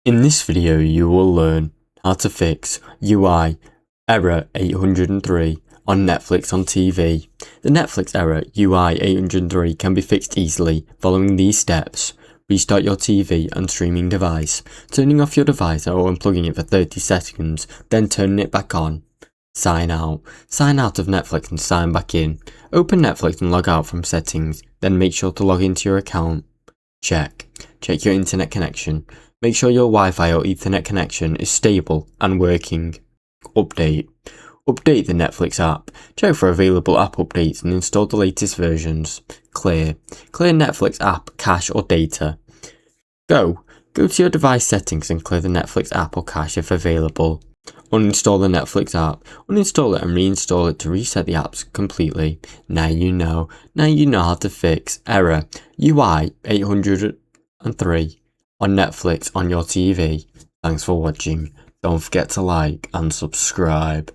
In this video you will learn how to fix UI error 803 on Netflix on TV. The Netflix error UI-800-3 can be fixed easily following these steps. Restart your TV and streaming device, turning off your device or unplugging it for 30 seconds, then turning it back on. Sign out. Sign out of Netflix and sign back in. Open Netflix and log out from settings, then make sure to log into your account. Check your internet connection. Make sure your Wi-Fi or Ethernet connection is stable and working. Update the Netflix app. Check for available app updates and install the latest versions. Clear Netflix app cache or data. Go to your device settings and clear the Netflix app or cache if available. Uninstall the Netflix app. Uninstall it and reinstall it to reset the apps completely. Now you know how to fix error UI-803 on Netflix on your TV. Thanks for watching. Don't forget to like and subscribe.